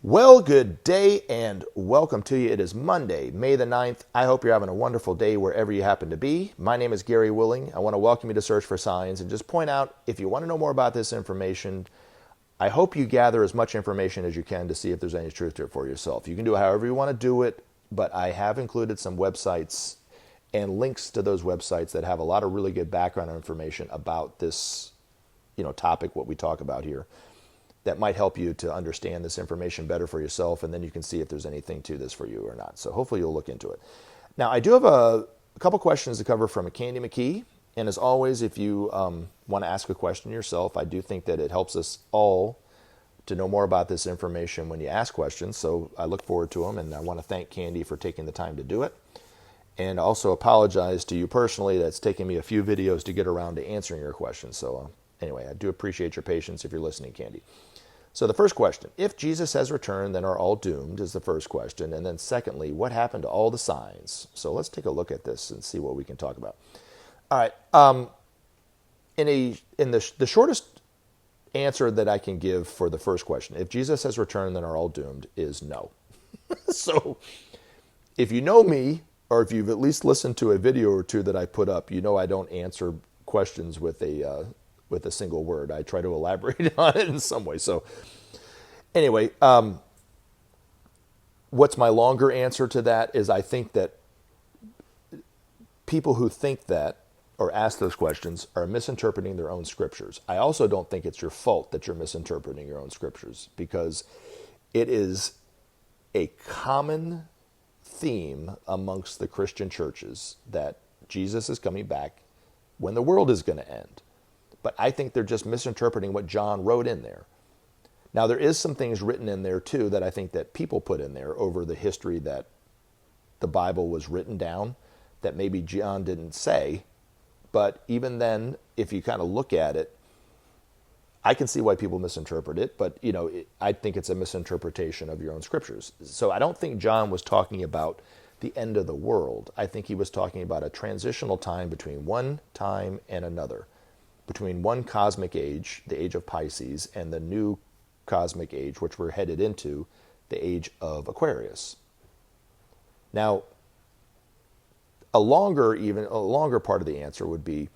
Well, good day and welcome to you. It is Monday, May the 9th. I hope you're having a wonderful day wherever you happen to be. My name is Gary Willing. I want to welcome you to Search for Signs and just point out, if you want to know more about this information, I hope you gather as much information as you can to see if there's any truth to it for yourself. You can do it however you want to do it, but I have included some websites and links to those websites that have a lot of really good background information about this, topic, what we talk about here, that might help you to understand this information better for yourself, and then you can see if there's anything to this for you or not. So hopefully you'll look into it. Now, I do have a couple questions to cover from Candy McKee, and as always, if you want to ask a question yourself, I do think that it helps us all to know more about this information when you ask questions, so I look forward to them, and I want to thank Candy for taking the time to do it, and also apologize to you personally that it's taken me a few videos to get around to answering your questions. So anyway, I do appreciate your patience if you're listening, Candy. So the first question, if Jesus has returned, then are all doomed, is the first question. And then secondly, what happened to all the signs? So let's take a look at this and see what we can talk about. All right. In the shortest answer that I can give for the first question, if Jesus has returned, then are all doomed, is no. So if you know me, or if you've at least listened to a video or two that I put up, you know I don't answer questions with a single word. I try to elaborate on it in some way. So anyway, what's my longer answer to that is I think that people who think that or ask those questions are misinterpreting their own scriptures. I also don't think it's your fault that you're misinterpreting your own scriptures, because it is a common theme amongst the Christian churches that Jesus is coming back when the world is going to end. But I think they're just misinterpreting what John wrote in there. Now, there is some things written in there, too, that I think that people put in there over the history that the Bible was written down that maybe John didn't say. But even then, if you kind of look at it, I can see why people misinterpret it. But, I think it's a misinterpretation of your own scriptures. So I don't think John was talking about the end of the world. I think he was talking about a transitional time between one time and another, between one cosmic age, the age of Pisces, and the new cosmic age, which we're headed into, the age of Aquarius. Now, a longer part of the answer would be,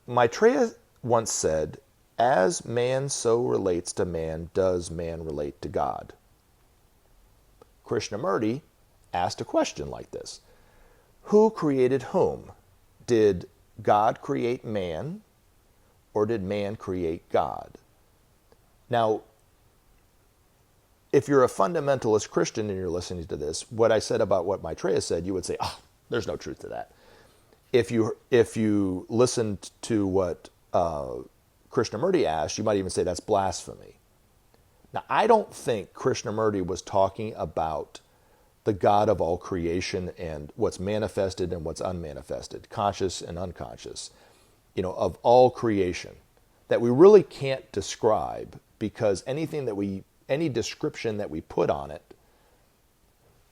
Maitreya once said, as man so relates to man, does man relate to God. Krishnamurti asked a question like this: who created whom? Did God create man, or did man create God? Now, if you're a fundamentalist Christian and you're listening to this, what I said about what Maitreya said, you would say, there's no truth to that. If you listened to what Krishnamurti asked, you might even say that's blasphemy. Now, I don't think Krishnamurti was talking about the God of all creation and what's manifested and what's unmanifested, conscious and unconscious, of all creation, that we really can't describe, because any description that we put on it,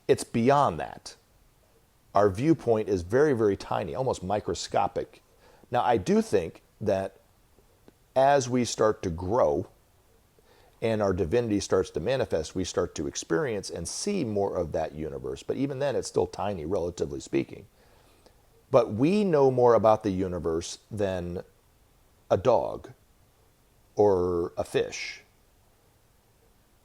it's beyond that. Our viewpoint is very, very tiny, almost microscopic. Now, I do think that as we start to grow and our divinity starts to manifest, we start to experience and see more of that universe. But even then, it's still tiny, relatively speaking. But we know more about the universe than a dog or a fish.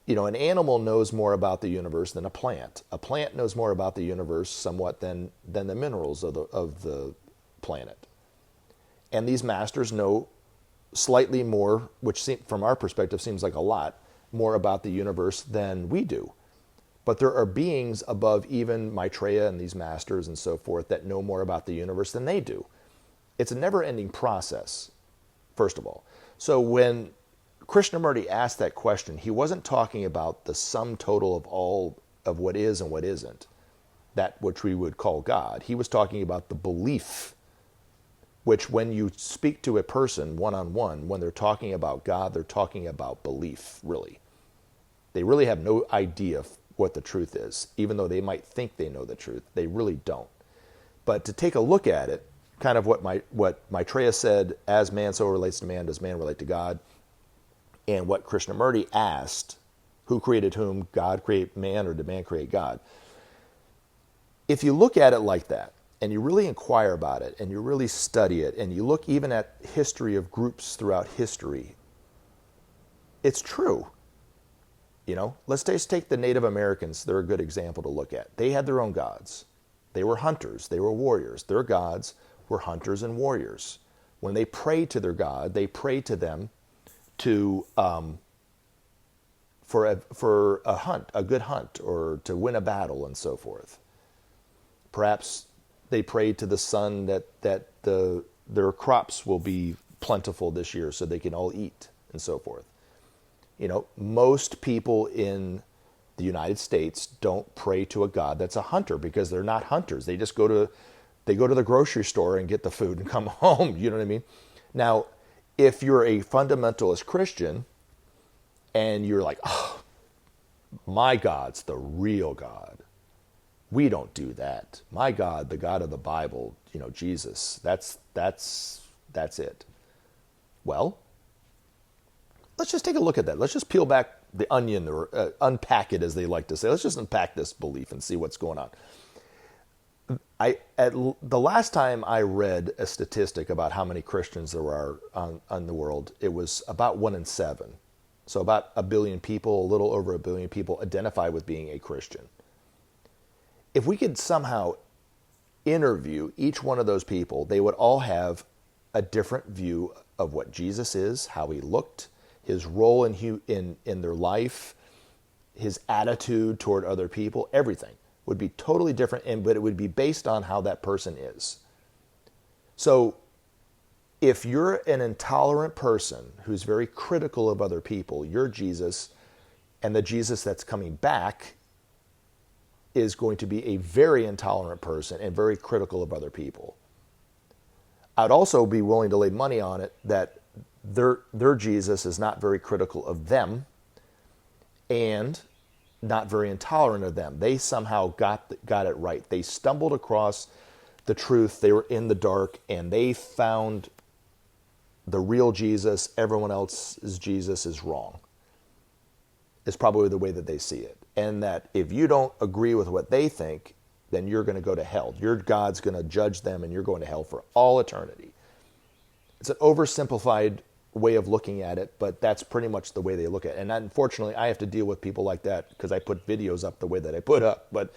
An animal knows more about the universe than a plant. A plant knows more about the universe somewhat than the minerals of the planet. And these masters know slightly more, which from our perspective seems like a lot, more about the universe than we do. But there are beings above even Maitreya and these masters and so forth that know more about the universe than they do. It's a never-ending process, first of all. So when Krishnamurti asked that question, he wasn't talking about the sum total of all of what is and what isn't, that which we would call God. He was talking about the belief, which when you speak to a person one-on-one, when they're talking about God, they're talking about belief, really. They really have no idea what the truth is, even though they might think they know the truth. They really don't. But to take a look at it, kind of what Maitreya said, as man so relates to man, does man relate to God? And what Krishnamurti asked Who created whom? God create man, or did man create God? If you look at it like that, and you really inquire about it, and you really study it, and you look even at history of groups throughout history, it's true. Let's just take the Native Americans. They're a good example to look at. They had their own gods. They were hunters. They were warriors. Their gods were hunters and warriors. When they prayed to their god, they prayed to them to for a hunt, a good hunt, or to win a battle, and so forth. Perhaps they prayed to the sun that their crops will be plentiful this year, so they can all eat, and so forth. Most people in the United States don't pray to a god that's a hunter, because they're not hunters. They just go to the grocery store and get the food and come home. You know what I mean? Now, if you're a fundamentalist Christian and you're like, oh, my God's the real God. We don't do that. My God, the God of the Bible, Jesus, that's it. Well, let's just take a look at that. Let's just peel back the onion, or unpack it, as they like to say. Let's just unpack this belief and see what's going on. The last time I read a statistic about how many Christians there are on the world, it was about 1 in 7. So about a billion people, a little over a billion people, identify with being a Christian. If we could somehow interview each one of those people, they would all have a different view of what Jesus is, how he looked, his role in their life, his attitude toward other people, everything would be totally different, but it would be based on how that person is. So if you're an intolerant person who's very critical of other people, your Jesus and the Jesus that's coming back is going to be a very intolerant person and very critical of other people. I'd also be willing to lay money on it that their Jesus is not very critical of them and not very intolerant of them. They somehow got it right. They stumbled across the truth. They were in the dark, and they found the real Jesus. Everyone else's Jesus is wrong. Is probably the way that they see it. And that if you don't agree with what they think, then you're going to go to hell. Your God's going to judge them, and you're going to hell for all eternity. It's an oversimplified way of looking at it, but that's pretty much the way they look at it. And unfortunately, I have to deal with people like that because I put videos up the way that I put up. But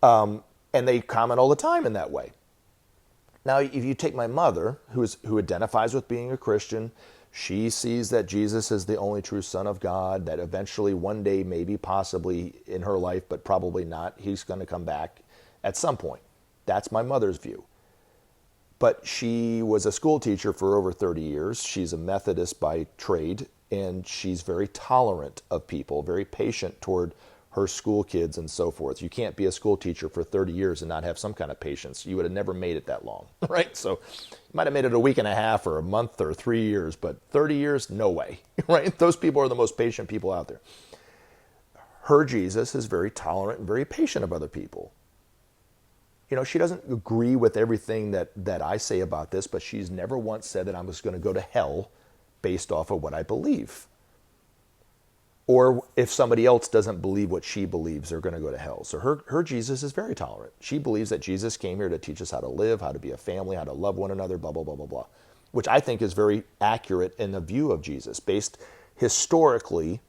and they comment all the time in that way. Now, if you take my mother, who identifies with being a Christian, she sees that Jesus is the only true Son of God, that eventually one day, maybe possibly in her life, but probably not, he's going to come back at some point. That's my mother's view. But she was a school teacher for over 30 years. She's a Methodist by trade, and she's very tolerant of people, very patient toward her school kids and so forth. You can't be a school teacher for 30 years and not have some kind of patience. You would have never made it that long, right? So you might have made it a week and a half or a month or 3 years, but 30 years, no way, right? Those people are the most patient people out there. Her Jesus is very tolerant and very patient of other people. She doesn't agree with everything that I say about this, but she's never once said that I'm just going to go to hell based off of what I believe. Or if somebody else doesn't believe what she believes, they're going to go to hell. So her Jesus is very tolerant. She believes that Jesus came here to teach us how to live, how to be a family, how to love one another, blah, blah, blah, blah, blah. Which I think is very accurate in the view of Jesus, based historically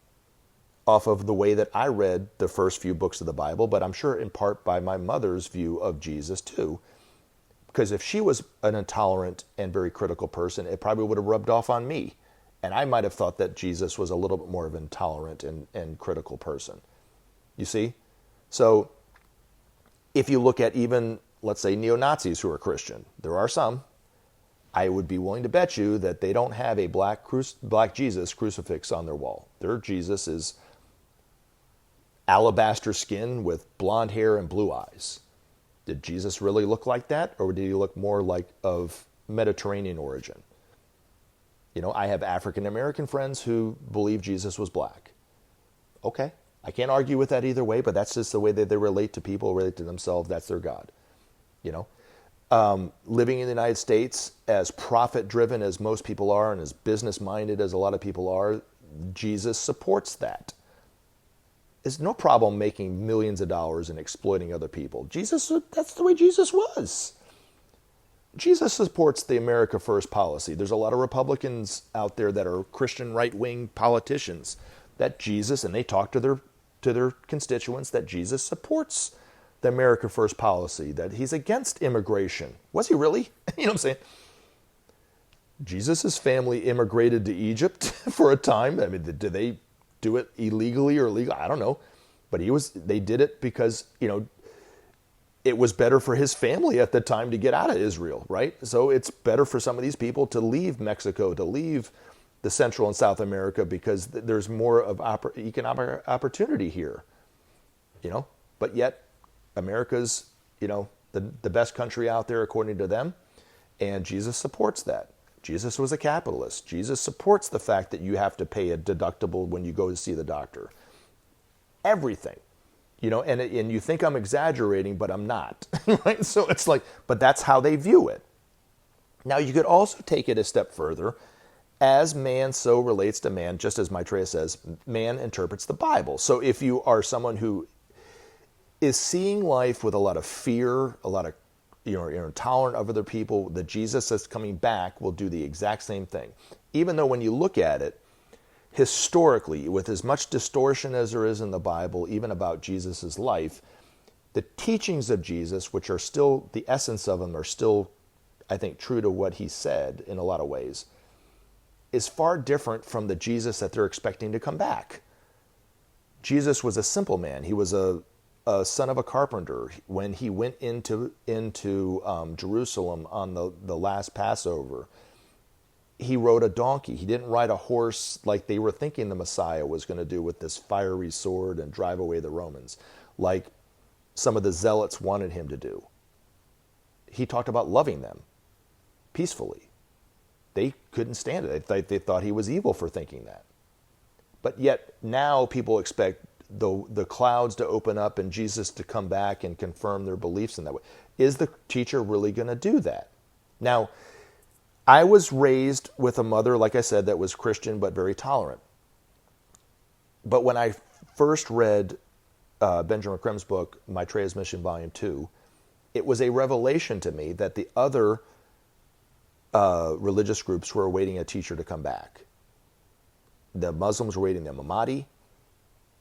off of the way that I read the first few books of the Bible, but I'm sure in part by my mother's view of Jesus too. Because if she was an intolerant and very critical person, it probably would have rubbed off on me. And I might have thought that Jesus was a little bit more of an intolerant and critical person. You see? So if you look at even, let's say, neo-Nazis who are Christian, there are some, I would be willing to bet you that they don't have a black Jesus crucifix on their wall. Their Jesus is alabaster skin with blonde hair and blue eyes. Did Jesus really look like that? Or did he look more like of Mediterranean origin? I have African American friends who believe Jesus was black. Okay, I can't argue with that either way, but that's just the way that they relate to people, relate to themselves. That's their God. Living in the United States, as profit-driven as most people are and as business-minded as a lot of people are, Jesus supports that. is no problem making millions of dollars and exploiting other people. Jesus, that's the way Jesus was. Jesus supports the America First policy. There's a lot of Republicans out there that are Christian right-wing politicians that Jesus, and they talk to their constituents that Jesus supports the America First policy, that he's against immigration. Was he really? You know what I'm saying? Jesus' family immigrated to Egypt for a time. I mean, did they do it illegally or legal? I don't know. But they did it because, it was better for his family at the time to get out of Israel, right? So it's better for some of these people to leave Mexico, to leave the Central and South America, because there's more of economic opportunity here, But yet, America's, the best country out there according to them, and Jesus supports that. Jesus was a capitalist. Jesus supports the fact that you have to pay a deductible when you go to see the doctor. Everything. And you think I'm exaggerating, but I'm not. Right? So it's like, but that's how they view it. Now, you could also take it a step further. As man so relates to man, just as Maitreya says, man interprets the Bible. So if you are someone who is seeing life with a lot of fear, a lot of, you're intolerant of other people, that Jesus that's coming back will do the exact same thing. Even though when you look at it, historically, with as much distortion as there is in the Bible, even about Jesus' life, the teachings of Jesus, which are still, the essence of them are still, I think, true to what he said in a lot of ways, is far different from the Jesus that they're expecting to come back. Jesus was a simple man. He was a son of a carpenter. When he went into Jerusalem on the last Passover, he rode a donkey. He didn't ride a horse like they were thinking the Messiah was going to do with this fiery sword and drive away the Romans, like some of the zealots wanted him to do. He talked about loving them peacefully. They couldn't stand it. They thought he was evil for thinking that. But yet now people expect the clouds to open up and Jesus to come back and confirm their beliefs in that way. Is the teacher really going to do that? Now, I was raised with a mother, like I said, that was Christian but very tolerant. But when I first read Benjamin Creme's book, Maitreya's Mission, Volume 2, it was a revelation to me that the other religious groups were awaiting a teacher to come back. The Muslims were waiting the Mahdi.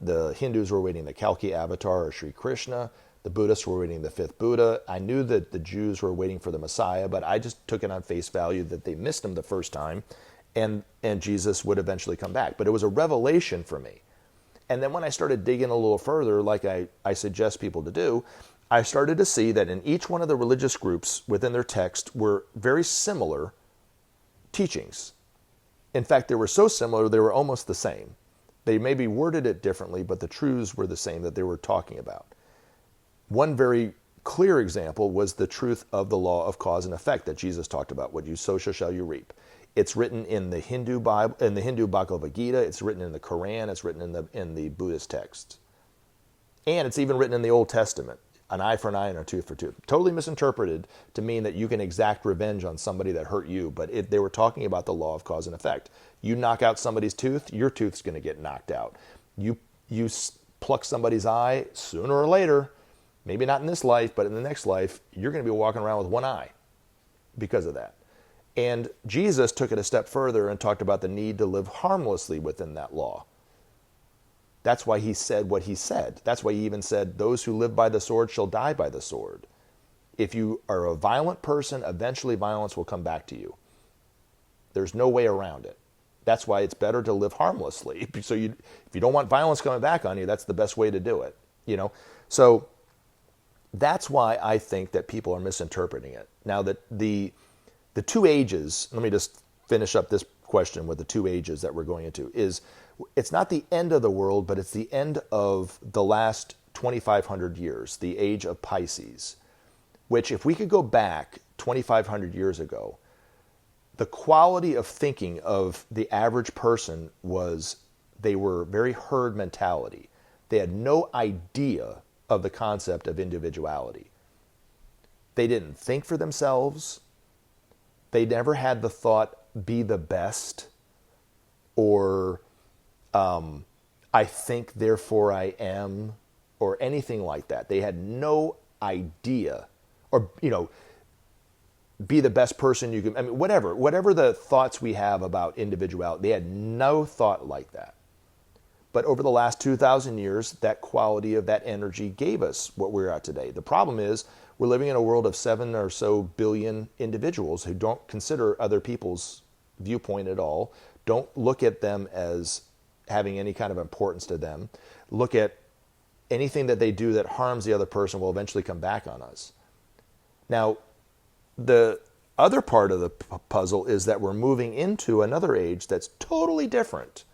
The Hindus were waiting the Kalki avatar or Sri Krishna. The Buddhists were waiting the fifth Buddha. I knew that the Jews were waiting for the Messiah, but I just took it on face value that they missed him the first time, and Jesus would eventually come back. But it was a revelation for me. And then when I started digging a little further, like I suggest people to do, I started to see that in each one of the religious groups within their text were very similar teachings. In fact, they were so similar, they were almost the same. They maybe worded it differently, but the truths were the same that they were talking about. One very clear example was the truth of the law of cause and effect that Jesus talked about. What you sow shall you reap. It's written in the Hindu Bible, in the Hindu Bhagavad Gita. It's written in the Quran. It's written in the Buddhist texts, and it's even written in the Old Testament. An eye for an eye and a tooth for a tooth. Totally misinterpreted to mean that you can exact revenge on somebody that hurt you, but they were talking about the law of cause and effect. You knock out somebody's tooth, your tooth's going to get knocked out. You pluck somebody's eye, sooner or later, maybe not in this life, but in the next life, you're going to be walking around with one eye because of that. And Jesus took it a step further and talked about the need to live harmlessly within that law. That's why he said what he said. That's why he even said, those who live by the sword shall die by the sword. If you are a violent person, eventually violence will come back to you. There's no way around it. That's why it's better to live harmlessly. So if you don't want violence coming back on you, that's the best way to do it. So that's why I think that people are misinterpreting it. Now, that the two ages, let me just finish up this question with the two ages that we're going into, is it's not the end of the world, but it's the end of the last 2,500 years, the age of Pisces, which if we could go back 2,500 years ago, the quality of thinking of the average person was they were very herd mentality. They had no idea of the concept of individuality. They didn't think for themselves. They never had the thought, be the best, or I think, therefore I am, or anything like that. They had no idea, or, be the best person you can, I mean, whatever the thoughts we have about individuality, they had no thought like that. But over the last 2,000 years, that quality of that energy gave us what we're at today. The problem is we're living in a world of 7 or so billion individuals who don't consider other people's viewpoint at all, don't look at them as having any kind of importance to them, look at anything that they do that harms the other person will eventually come back on us. Now, the other part of the puzzle is that we're moving into another age that's totally different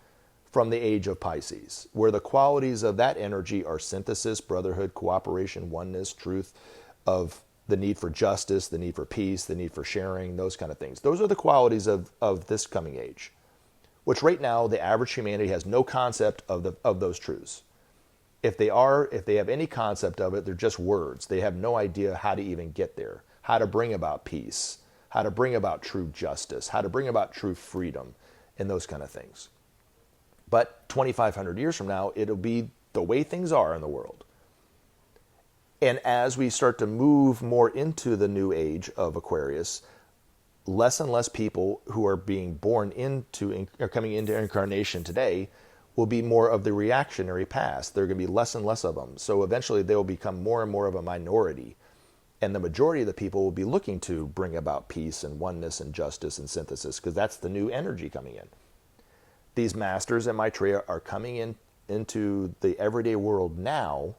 from the age of Pisces, where the qualities of that energy are synthesis, brotherhood, cooperation, oneness, truth, of the need for justice, the need for peace, the need for sharing, those kind of things. Those are the qualities of this coming age, which right now the average humanity has no concept of those truths. If they have any concept of it, they're just words. They have no idea how to even get there, how to bring about peace, how to bring about true justice, how to bring about true freedom, and those kind of things. But 2,500 years from now, it'll be the way things are in the world. And as we start to move more into the new age of Aquarius, less and less people who are being born into, or coming into incarnation today, will be more of the reactionary past. There are going to be less and less of them. So eventually they will become more and more of a minority. And the majority of the people will be looking to bring about peace and oneness and justice and synthesis, because that's the new energy coming in. These masters and Maitreya are coming into the everyday world now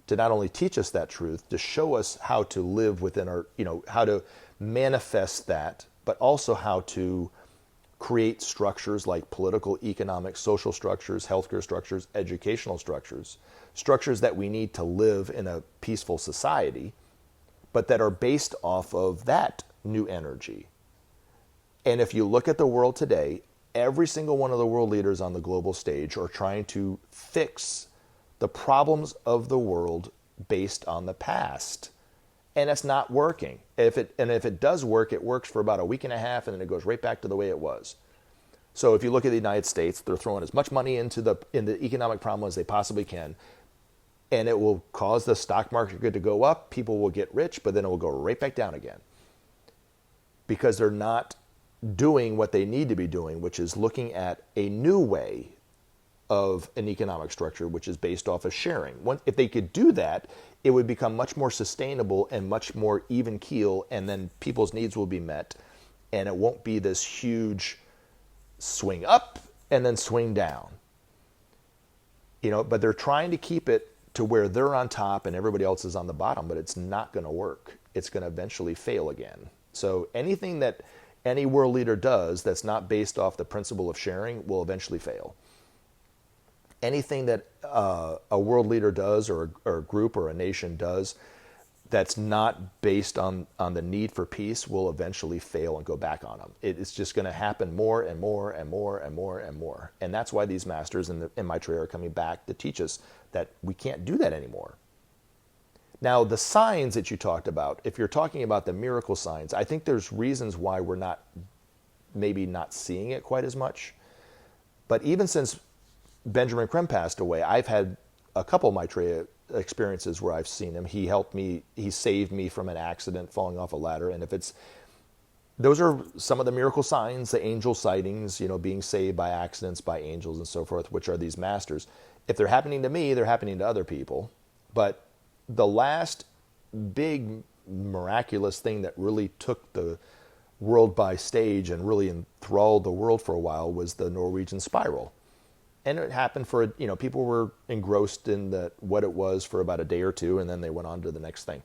to not only teach us that truth, to show us how to live within our, how to manifest that, but also how to create structures like political, economic, social structures, healthcare structures, educational structures, structures that we need to live in a peaceful society, but that are based off of that new energy. And if you look at the world today, every single one of the world leaders on the global stage are trying to fix the problems of the world based on the past. And it's not working. If it does work, it works for about a week and a half, and then it goes right back to the way it was. So if you look at the United States, they're throwing as much money into the economic problem as they possibly can, and it will cause the stock market to go up. People will get rich, but then it will go right back down again, because they're not doing what they need to be doing, which is looking at a new way of an economic structure, which is based off of sharing. If they could do that, it would become much more sustainable and much more even keel, and then people's needs will be met, and it won't be this huge swing up and then swing down. But they're trying to keep it to where they're on top and everybody else is on the bottom, but it's not going to work. It's going to eventually fail again. So anything that any world leader does that's not based off the principle of sharing will eventually fail. Anything that a world leader does, or a group or a nation does, that's not based on the need for peace will eventually fail and go back on them. It's just going to happen more and more and more and more and more. And that's why these masters and Maitreya are coming back to teach us that we can't do that anymore. Now, the signs that you talked about, if you're talking about the miracle signs, I think there's reasons why we're maybe not seeing it quite as much. But even since Benjamin Creme passed away, I've had a couple Maitreya experiences where I've seen him. He helped me, he saved me from an accident, falling off a ladder. And those are some of the miracle signs, the angel sightings, being saved by accidents, by angels and so forth, which are these masters. If they're happening to me, they're happening to other people. But the last big miraculous thing that really took the world by stage and really enthralled the world for a while was the Norwegian spiral. And it happened for, people were engrossed in what it was for about a day or two, and then they went on to the next thing.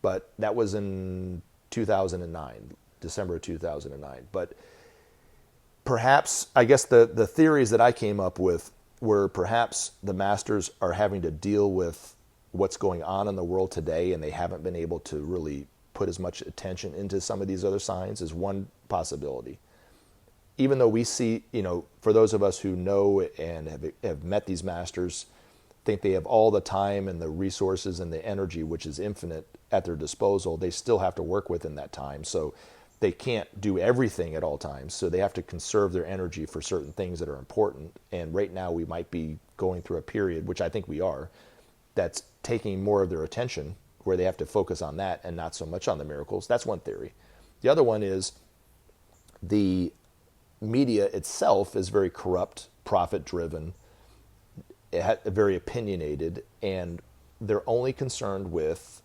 But that was in 2009, December of 2009. But perhaps, I guess the theories that I came up with were perhaps the masters are having to deal with what's going on in the world today, and they haven't been able to really put as much attention into some of these other signs, is one possibility. Even though we see, for those of us who know and have met these masters, think they have all the time and the resources and the energy, which is infinite, at their disposal, they still have to work within that time. So they can't do everything at all times, so they have to conserve their energy for certain things that are important. And right now we might be going through a period, which I think we are, that's taking more of their attention, where they have to focus on that and not so much on the miracles. That's one theory. The other one is the media itself is very corrupt, profit-driven, very opinionated, and they're only concerned with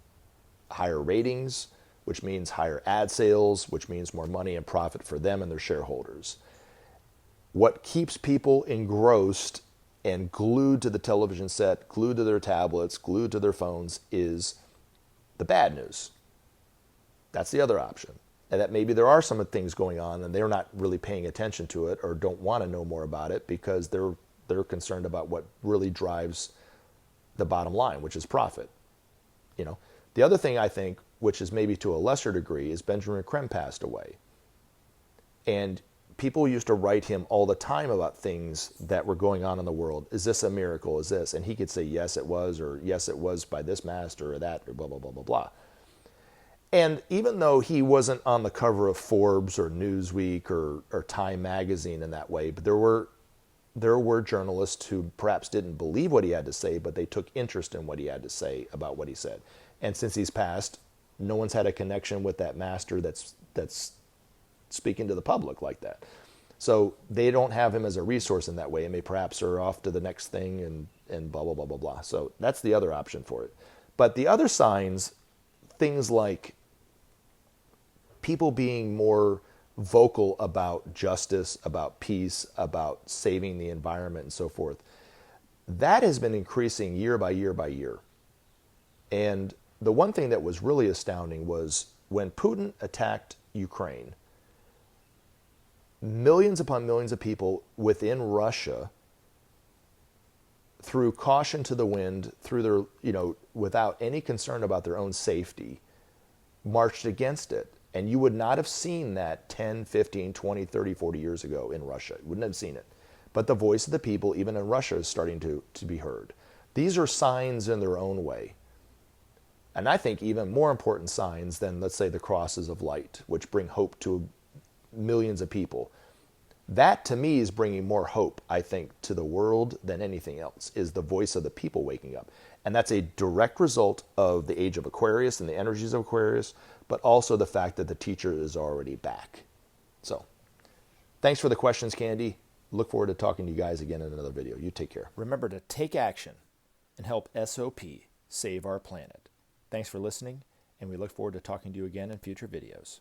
higher ratings, which means higher ad sales, which means more money and profit for them and their shareholders. What keeps people engrossed and glued to the television set, glued to their tablets, glued to their phones is the bad news. That's the other option. And that maybe there are some things going on and they're not really paying attention to it or don't want to know more about it because they're concerned about what really drives the bottom line, which is profit. You know, the other thing I think, which is maybe to a lesser degree, is Benjamin Creme passed away. And people used to write him all the time about things that were going on in the world. Is this a miracle? Is this? And he could say, yes, it was, or yes, it was by this master or that, or blah, blah, blah, blah, blah. And even though he wasn't on the cover of Forbes or Newsweek or Time magazine in that way, but there were journalists who perhaps didn't believe what he had to say, but they took interest in what he had to say about what he said. And since he's passed, no one's had a connection with that master that's speaking to the public like that. So they don't have him as a resource in that way, and they perhaps are off to the next thing and blah, blah, blah, blah, blah. So that's the other option for it. But the other signs, things like people being more vocal about justice, about peace, about saving the environment and so forth, that has been increasing year by year by year. And the one thing that was really astounding was when Putin attacked Ukraine, millions upon millions of people within Russia, through caution to the wind, through their, without any concern about their own safety, marched against it. And you would not have seen that 10, 15, 20, 30, 40 years ago in Russia. You wouldn't have seen it. But the voice of the people, even in Russia, is starting to be heard. These are signs in their own way. And I think even more important signs than, let's say, the crosses of light, which bring hope to millions of people. That, to me, is bringing more hope, I think, to the world than anything else, is the voice of the people waking up. And that's a direct result of the age of Aquarius and the energies of Aquarius, but also the fact that the teacher is already back. So, thanks for the questions, Candy. Look forward to talking to you guys again in another video. You take care. Remember to take action and help SOP save our planet. Thanks for listening, and we look forward to talking to you again in future videos.